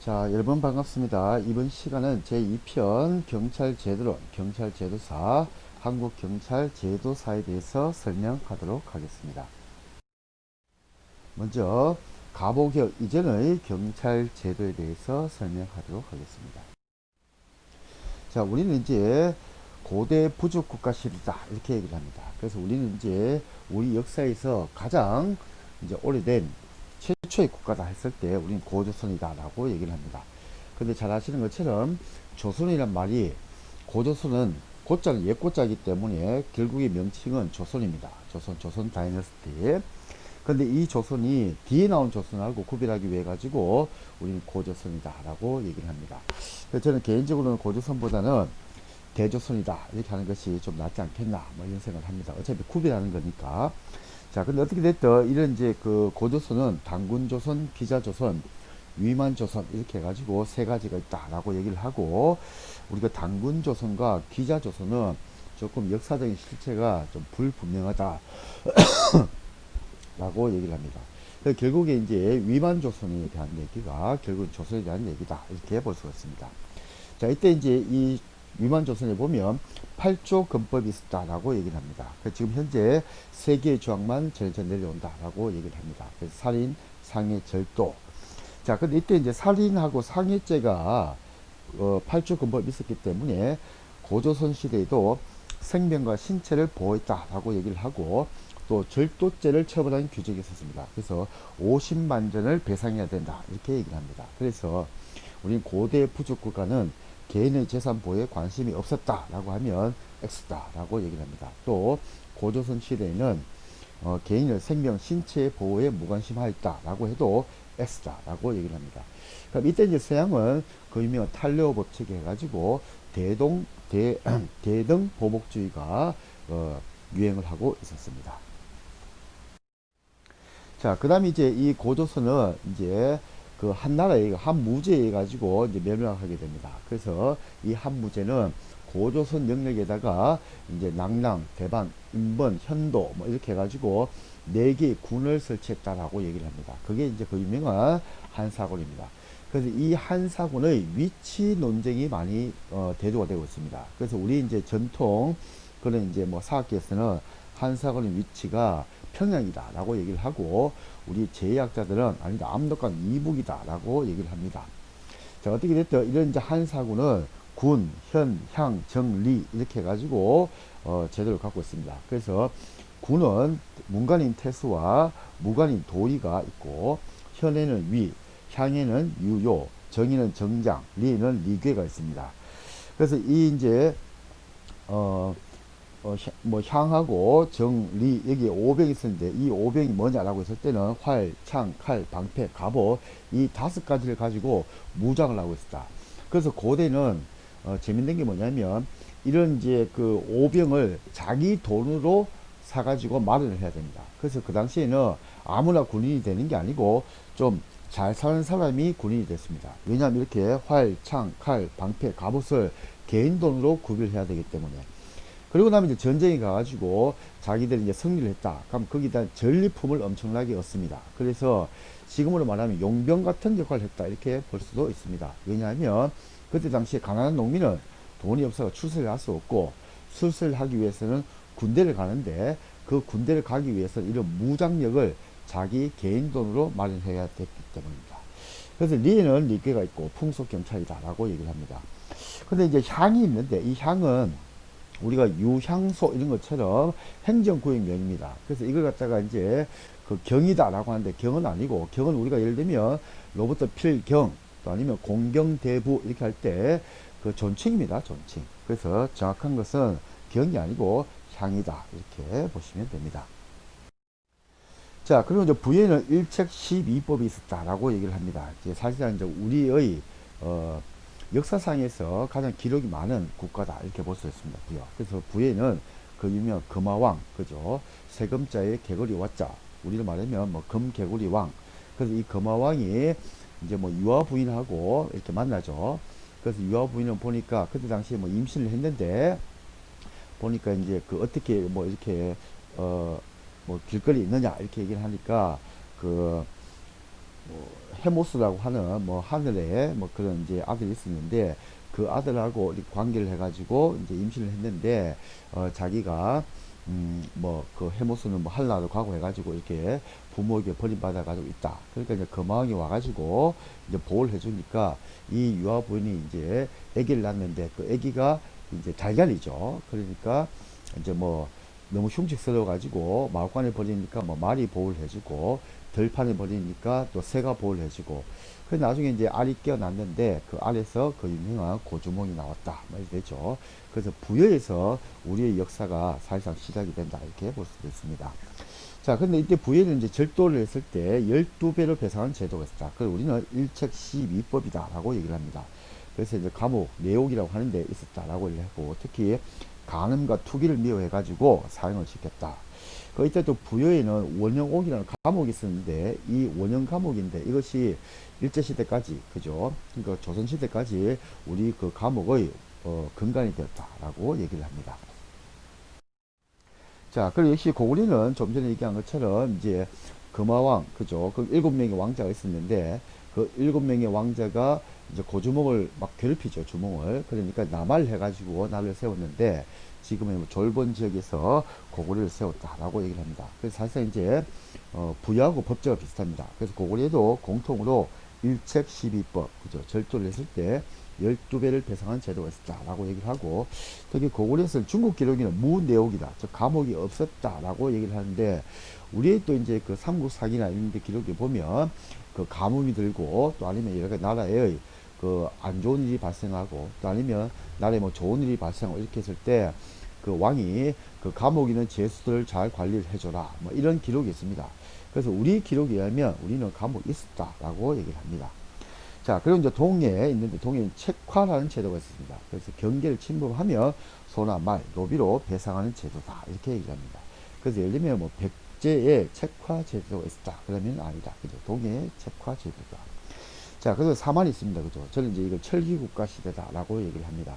자, 여러분 반갑습니다. 이번 시간은 제2편 경찰제도론, 경찰제도사, 한국경찰제도사에 대해서 설명하도록 하겠습니다. 먼저 가보격 이전의 경찰제도에 대해서 설명하도록 하겠습니다. 자, 우리는 이제 고대 부족국가 시대다 이렇게 얘기를 합니다. 그래서 우리는 이제 우리 역사에서 가장 이제 오래된 최초의 국가다 했을 때 우리는 고조선이다 라고 얘기를 합니다. 근데 잘 아시는 것처럼 조선이란 말이 고조선은 고자는 옛고자이기 때문에 결국의 명칭은 조선입니다. 조선 다이너스티. 근데 이 조선이 뒤에 나온 조선하고 구별하기 위해 가지고 우리는 고조선이다 라고 얘기를 합니다. 그래서 저는 개인적으로는 고조선보다는 대조선이다 이렇게 하는 것이 좀 낫지 않겠나 뭐 이런 생각을 합니다. 어차피 구별하는 거니까. 자, 근데 어떻게 됐든 이런 이제 그 고조선은 단군조선, 기자조선, 위만조선 이렇게 해가지고 세 가지가 있다라고 얘기를 하고, 우리가 단군조선과 기자조선은 조금 역사적인 실체가 좀 불분명하다라고 얘기를 합니다. 결국에 이제 위만조선에 대한 얘기가 결국 조선에 대한 얘기다 이렇게 볼 수가 있습니다. 자, 이때 이제 이 위만조선에 보면 8조 근법이 있었다라고 얘기를 합니다. 지금 현재 세 개의 조항만 전해져 내려온다라고 얘기를 합니다. 그래서 살인, 상해, 절도. 자, 근데 이때 이제 살인하고 상해죄가 8조 근법이 있었기 때문에 고조선 시대에도 생명과 신체를 보호했다라고 얘기를 하고, 또 절도죄를 처벌하는 규정이 있었습니다. 그래서 50만 전을 배상해야 된다 이렇게 얘기를 합니다. 그래서 우리 고대 부족국가는 개인의 재산 보호에 관심이 없었다라고 하면 X다라고 얘기를 합니다. 또 고조선 시대에는 개인의 생명, 신체 보호에 무관심하였다라고 해도 X다라고 얘기를 합니다. 그럼 이때 이제 서양은 그 유명한 탈레오 법칙에 해가지고 대등 보복주의가 유행을 하고 있었습니다. 자, 그 다음에 이제 이 고조선은 이제 그 한나라의 한무제에 가지고 이제 멸망하게 됩니다. 그래서 이 한무제는 고조선 영역에다가 이제 낭랑, 대반, 인번, 현도 뭐 이렇게 해가지고 네 개의 군을 설치했다라고 얘기를 합니다. 그게 이제 그 유명한 한사군입니다. 그래서 이 한사군의 위치 논쟁이 많이 대두가 되고 있습니다. 그래서 우리 이제 전통 그런 이제 뭐 사학계에서는 한사군의 위치가 평양이다라고 얘기를 하고, 우리 제약자들은 아니다, 압록강 이북이다라고 얘기를 합니다. 자, 어떻게 됐든 이런 이제 한사군은 군, 현, 향, 정, 리 이렇게 해가지고 제도를 갖고 있습니다. 그래서 군은 문관인 태수와 무관인 도의가 있고, 현에는 위, 향에는 유요, 정에는 정장, 리는 리괴가 있습니다. 그래서 이 이제 어, 뭐 향하고 정, 리 여기 오병이 있었는데 이 오병이 뭐냐라고 했을 때는 활, 창, 칼, 방패, 갑옷 이 다섯 가지를 가지고 무장을 하고 있었다. 그래서 고대는 재밌는 게 뭐냐면 이런 이제 그 오병을 자기 돈으로 사가지고 마련을 해야 됩니다. 그래서 그 당시에는 아무나 군인이 되는 게 아니고 좀 잘 사는 사람이 군인이 됐습니다. 왜냐하면 이렇게 활, 창, 칼, 방패, 갑옷을 개인 돈으로 구비를 해야 되기 때문에. 그리고 나면 이제 전쟁이 가가지고 자기들이 이제 승리를 했다. 그럼 거기다 전리품을 엄청나게 얻습니다. 그래서 지금으로 말하면 용병 같은 역할을 했다. 이렇게 볼 수도 있습니다. 왜냐하면 그때 당시에 가난한 농민은 돈이 없어서 출세를 할 수 없고, 출세를 하기 위해서는 군대를 가는데 그 군대를 가기 위해서는 이런 무장력을 자기 개인 돈으로 마련해야 됐기 때문입니다. 그래서 리에는 리께가 있고 풍속경찰이다라고 얘기를 합니다. 근데 이제 향이 있는데 이 향은 우리가 유향소 이런 것처럼 행정구역명입니다. 그래서 이걸 갖다가 이제 그 경이다라고 하는데 경은 아니고, 경은 우리가 예를 들면 로버트 필경 또 아니면 공경대부 이렇게 할 때 그 존칭입니다. 존칭. 그래서 정확한 것은 경이 아니고 향이다 이렇게 보시면 됩니다. 자, 그리고 이제 부에는 일책 12법이 있었다라고 얘기를 합니다. 이제 사실상 이제 우리의 어, 역사상에서 가장 기록이 많은 국가다 이렇게 볼 수 있습니다. 부여. 그래서 부에는 그 유명 금화왕, 그죠? 세금자의 개구리 와자, 우리로 말하면 뭐 금개구리 왕. 그래서 이 금화왕이 이제 뭐 유아 부인하고 이렇게 만나죠. 그래서 유아 부인은 보니까 그때 당시에 뭐 임신을 했는데, 보니까 이제 그 어떻게 뭐 이렇게 뭐 길거리 있느냐 이렇게 얘기를 하니까 그 헤모스라고 하는 뭐 하늘에 뭐 그런 이제 아들이 있었는데 그 아들하고 이렇게 관계를 해가지고 이제 임신을 했는데 자기가 뭐 그 헤모스는 뭐 한라로 가고 해가지고 이렇게 부모에게 버림받아 가지고 있다. 그러니까 이제 그 마왕이 와가지고 이제 보호를 해주니까 이 유아 부인이 이제 아기를 낳는데 그 아기가 이제 달걀이죠. 그러니까 이제 뭐 너무 흉측스러워 가지고 마을관에 버리니까 뭐 말이 보호를 해주고 들판에 버리니까 또 새가 보호를 해주고 그 나중에 이제 알이 깨어났는데 그 알에서 그 유명한 고주몽이 나왔다 뭐 이렇게 되죠. 그래서 부여에서 우리의 역사가 사실상 시작이 된다 이렇게 볼 수도 있습니다. 자, 근데 이때 부여는 이제 절도를 했을 때 12배를 배상하는 제도가 있었다. 그래서 우리는 일책 12법이다 라고 얘기를 합니다. 그래서 이제 감옥, 내옥이라고 하는데 있었다라고 얘기를 하고 특히 간음과 투기를 미워해가지고 사형을 시켰다. 그 이때 또 부여에는 원형옥이라는 감옥이 있었는데 이 원형 감옥인데 이것이 일제시대까지 그죠? 그러니까 조선시대까지 우리 그 감옥의 근간이 되었다라고 얘기를 합니다. 자, 그리고 역시 고구려는 좀 전에 얘기한 것처럼 이제 금화왕, 그죠? 그 7명의 왕자가 있었는데 그 7명의 왕자가 이제 고주몽을 막 괴롭히죠, 주몽을. 그러니까 남할 해가지고 나를 세웠는데 지금의 뭐 졸본 지역에서 고구려를 세웠다라고 얘기를 합니다. 그래서 사실상 이제 부여하고 법제가 비슷합니다. 그래서 고구려도 공통으로 일책 12법, 그죠? 절도를 했을 때 12배를 배상한 제도가 있었다라고 얘기를 하고 특히 고구려에서는 중국 기록에는 무내옥이다. 즉 감옥이 없었다라고 얘기를 하는데 우리의 또 이제 그 삼국사기나 이런 데 기록에 보면 그 가뭄이 들고 또 아니면 여러 나라의 그 안 좋은 일이 발생하고 또 아니면 나라에 뭐 좋은 일이 발생하고 이렇게 했을 때 그 왕이 그 감옥에 있는 죄수들을 잘 관리를 해줘라 뭐 이런 기록이 있습니다. 그래서 우리 기록에 의하면 우리는 감옥이 있었다라고 얘기를 합니다. 자, 그리고 이제 동해에 있는데 동해는 책화라는 제도가 있습니다. 그래서 경계를 침범하면 소나 말, 노비로 배상하는 제도다. 이렇게 얘기합니다. 그래서 예를 들면 뭐 백제에 책화 제도가 있다. 그러면 아니다. 그죠? 동해에 책화 제도다. 자, 그래서 사만이 있습니다. 그죠? 저는 이제 이걸 철기국가 시대다라고 얘기를 합니다.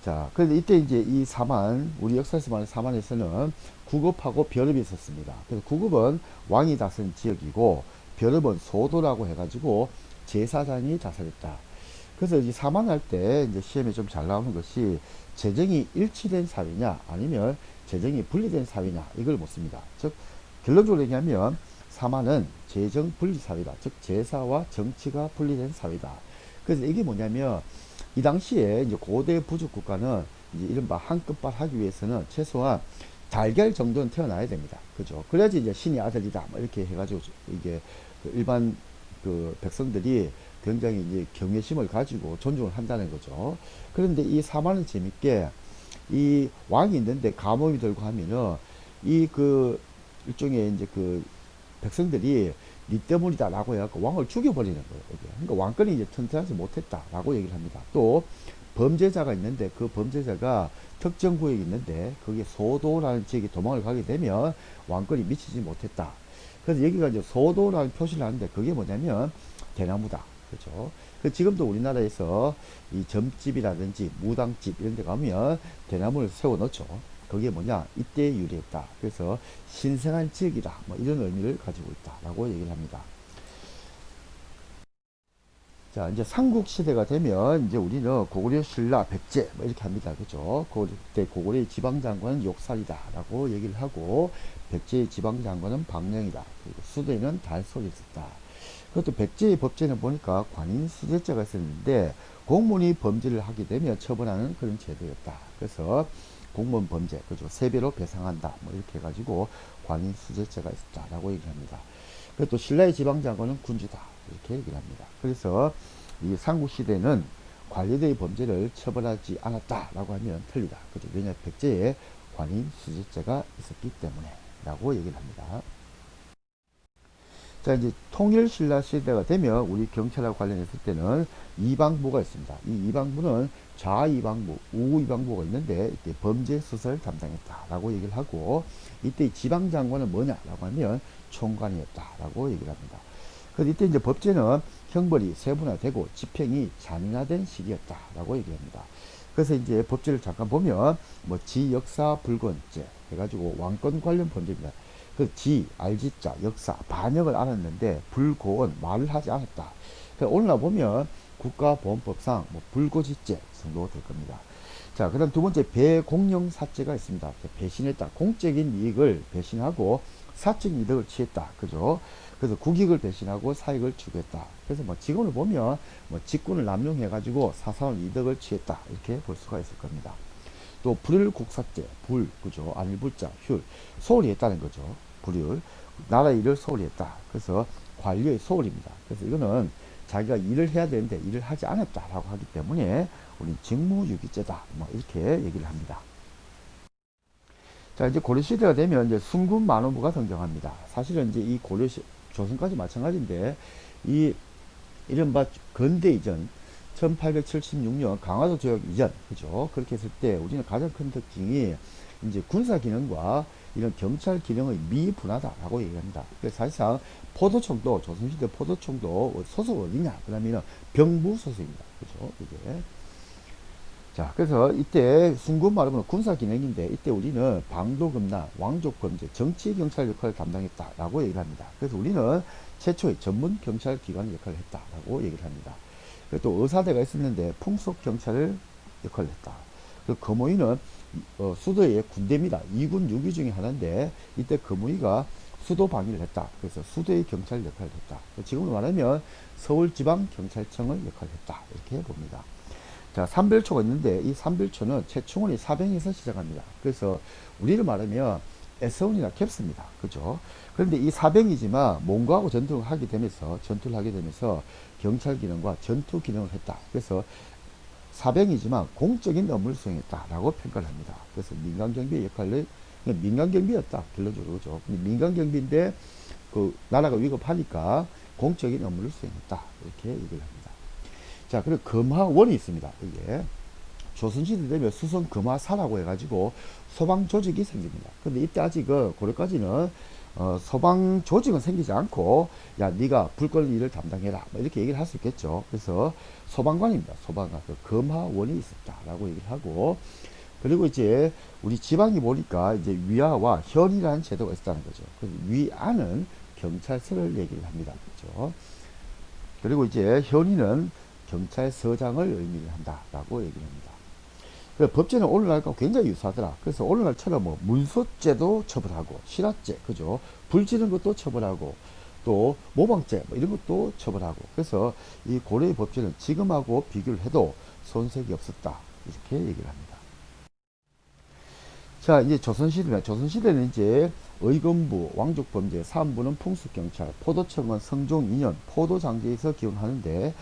자, 그런데 이때 이제 이 사만, 우리 역사에서 말하는 사만에서는 구급하고 벼릅이 있었습니다. 그래서 구급은 왕이 다스린 지역이고 벼릅은 소도라고 해가지고 제사장이 자살했다. 그래서 이 사만할 때 이제 시험에 좀 잘 나오는 것이 재정이 일치된 사회냐 아니면 재정이 분리된 사회냐 이걸 묻습니다. 즉 결론적으로 얘기하면 사만은 재정 분리 사회다. 즉 제사와 정치가 분리된 사회다. 그래서 이게 뭐냐면 이 당시에 이제 고대 부족 국가는 이제 이른바 한급발 하기 위해서는 최소한 달걀 정도는 태어나야 됩니다. 그죠? 그래야지 이제 신의 아들이다. 뭐 이렇게 해가지고 이게 그 일반 그 백성들이 굉장히 이제 경외심을 가지고 존중을 한다는 거죠. 그런데 이 사마는 재밌게 이 왕이 있는데 가뭄이 들고 하면은 이 그 일종의 이제 그 백성들이 니 때문이다라고 해갖고 왕을 죽여버리는 거예요. 그러니까 왕권이 이제 튼튼하지 못했다라고 얘기를 합니다. 또 범죄자가 있는데 그 범죄자가 특정 구역이 있는데 거기에 소도라는 지역에 도망을 가게 되면 왕권이 미치지 못했다. 그래서 여기가 이제 소도라는 표시를 하는데 그게 뭐냐면 대나무다. 그죠? 그 지금도 우리나라에서 이 점집이라든지 무당집 이런 데 가면 대나무를 세워 놓죠. 그게 뭐냐? 이때 유래했다. 그래서 신성한 지역이다. 뭐 이런 의미를 가지고 있다라고 얘기를 합니다. 자, 이제 삼국시대가 되면 이제 우리는 고구려, 신라, 백제 뭐 이렇게 합니다. 그죠? 그때 고구려의 지방장관은 욕살이다라고 얘기를 하고 백제의 지방장관은 방령이다. 그리고 수도에는 달솔이 있었다. 그것도 백제의 법제는 보니까 관인수재죄가 있었는데 공무원이 범죄를 하게 되면 처벌하는 그런 제도였다. 그래서 공무원 범죄, 그죠? 세배로 배상한다. 뭐 이렇게 해가지고 관인수재죄가 있었다라고 얘기를 합니다. 그리고 또 신라의 지방장관은 군주다. 이렇게 얘기를 합니다. 그래서 이 삼국시대는 관리대의 범죄를 처벌하지 않았다라고 하면 틀리다. 그죠? 왜냐 백제에 관인수재죄가 있었기 때문에 라고 얘기를 합니다. 자, 이제 통일신라 시대가 되면 우리 경찰하고 관련했을 때는 이방부가 있습니다. 이 이방부는 좌이방부, 우이방부가 있는데 이때 범죄 수사를 담당했다라고 얘기를 하고 이때 지방장관은 뭐냐라고 하면 총관이었다라고 얘기를 합니다. 그래서 이때 이제 법제는 형벌이 세분화되고 집행이 잔인화된 시기였다라고 얘기합니다. 그래서 이제 법제를 잠깐 보면 뭐 지역사 불권죄 해가지고 왕권 관련 범죄입니다. 그 알지자, 역사, 반역을 알았는데 불고언, 말을 하지 않았다. 그래서 오늘날 보면 국가보안법상 뭐 불고지죄 정도 될 겁니다. 자, 그 다음 두 번째 배공영사죄가 있습니다. 배신했다. 공적인 이익을 배신하고 사적인 이득을 취했다. 그죠? 그래서 국익을 배신하고 사익을 추구했다. 그래서 뭐 지금을 보면 뭐 직권을 남용해가지고 사사로운 이득을 취했다. 이렇게 볼 수가 있을 겁니다. 또 불율국사죄, 그죠? 안일불자, 휼, 소홀히 했다는 거죠. 불율, 나라의 일을 소홀히 했다. 그래서 관료의 소홀입니다. 그래서 이거는 자기가 일을 해야 되는데 일을 하지 않았다라고 하기 때문에 우리 직무유기죄다. 뭐 이렇게 얘기를 합니다. 자, 이제 고려시대가 되면 이제 순군만호부가 등장합니다. 사실은 이제 이 조선까지 마찬가지인데 이 이른바 근대 이전 1876년 강화도 조약 이전, 그죠? 그렇게 했을 때 우리는 가장 큰 특징이 이제 군사 기능과 이런 경찰 기능의 미분하다라고 얘기합니다. 그래서 사실상 포도청도, 조선시대 포도청도 소속 어디냐? 그러면은 병부 소속입니다. 그죠? 이게. 자, 그래서 이때 순군 말하면 군사 기능인데 이때 우리는 방도금나 왕족범죄, 정치 경찰 역할을 담당했다라고 얘기를 합니다. 그래서 우리는 최초의 전문 경찰 기관 역할을 했다라고 얘기를 합니다. 그리고 또 의사대가 있었는데 풍속 경찰을 역할을 했다. 그 거모이는 수도의 군대입니다. 2군 6위 중에 하나인데 이때 거모이가 수도 방위를 했다. 그래서 수도의 경찰 역할을 했다. 지금으로 말하면 서울지방경찰청을 역할을 했다. 이렇게 봅니다. 자, 삼별초가 있는데 이 삼별초는 최충원이 사병에서 시작합니다. 그래서 우리를 말하면 에서운이나 캡스입니다. 그죠? 그런데 이 사병이지만 몽고하고 전투를 하게 되면서 경찰 기능과 전투 기능을 했다. 그래서 사병이지만 공적인 업무를 수행했다라고 평가를 합니다. 그래서 민간경비의 역할을 민간경비였다. 결론적으로 그죠? 근데 민간경비인데 그 나라가 위급하니까 공적인 업무를 수행했다. 이렇게 얘기를 합니다. 자, 그리고 금화원이 있습니다. 이게 조선시대 되면 수성 금화사라고 해가지고 소방 조직이 생깁니다. 근데 이때 아직 고려까지는 소방 조직은 생기지 않고 야 네가 불권 일을 담당해라 뭐 이렇게 얘기를 할 수 있겠죠. 그래서 소방관입니다. 소방관 그 금화원이 있었다라고 얘기를 하고 그리고 이제 우리 지방이 보니까 이제 위아와 현이라는 제도가 있었다는 거죠. 그래서 위아는 경찰서를 얘기를 합니다. 그렇죠? 그리고 이제 현이는 경찰서장을 의미를 한다라고 얘기를 합니다. 법제는 오늘날과 굉장히 유사하더라. 그래서 오늘날처럼 뭐 문소죄도 처벌하고 실화죄, 그죠? 불지른 것도 처벌하고 또 모방죄 뭐 이런 것도 처벌하고 그래서 이 고려의 법제는 지금하고 비교를 해도 손색이 없었다 이렇게 얘기를 합니다. 자, 이제 조선시대입니다. 조선시대는 이제 의금부, 왕족범죄, 사안부는 풍습경찰, 포도청은 성종 2년 포도장제에서 기원하는데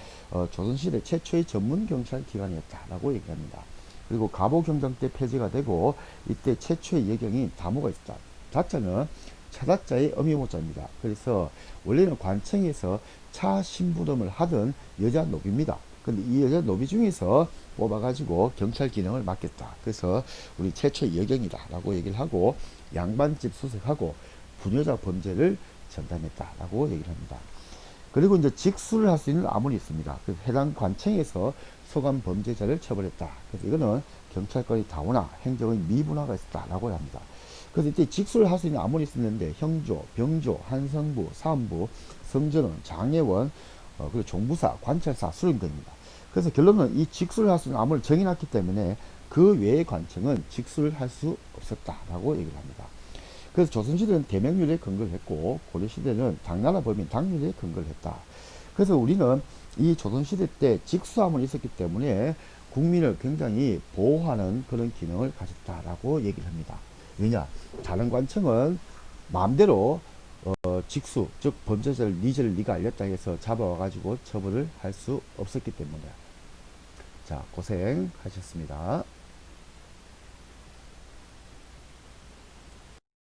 조선시대 최초의 전문경찰기관이었다라고 얘기합니다. 그리고 갑오경장 때 폐지가 되고 이때 최초의 예경인 다모가 있었다. 자자는 차다자의 어미모자입니다. 그래서 원래는 관청에서 차 심부름을 하던 여자 노비입니다. 근데 이 여자 노비 중에서 뽑아가지고 경찰 기능을 맡겠다. 그래서 우리 최초의 여경이다라고 얘기를 하고 양반집 수색하고 부녀자 범죄를 전담했다라고 얘기를 합니다. 그리고 이제 직수를 할 수 있는 아문이 있습니다. 그래서 해당 관청에서 소관 범죄자를 처벌했다. 그래서 이거는 경찰권의 다원화, 행정의 미분화가 있었다라고 합니다. 그래서 이때 직수를 할 수 있는 아문이 있었는데 형조, 병조, 한성부, 사원부, 성전원, 장애원, 그리고 종부사, 관찰사, 수령등입니다. 그래서 결론은 이 직수를 할 수 있는 아문을 정해놨기 때문에 그 외의 관청은 직수를 할 수 없었다라고 얘기를 합니다. 그래서 조선시대는 대명률에 근거를 했고 고려시대는 당나라 법인 당률에 근거를 했다. 그래서 우리는 이 조선시대 때 직수함은 있었기 때문에 국민을 굉장히 보호하는 그런 기능을 가졌다라고 얘기를 합니다. 왜냐? 다른 관청은 마음대로 직수, 즉 범죄자를 니죄를 네가 알렸다 해서 잡아와가지고 처벌을 할 수 없었기 때문에 자, 고생하셨습니다.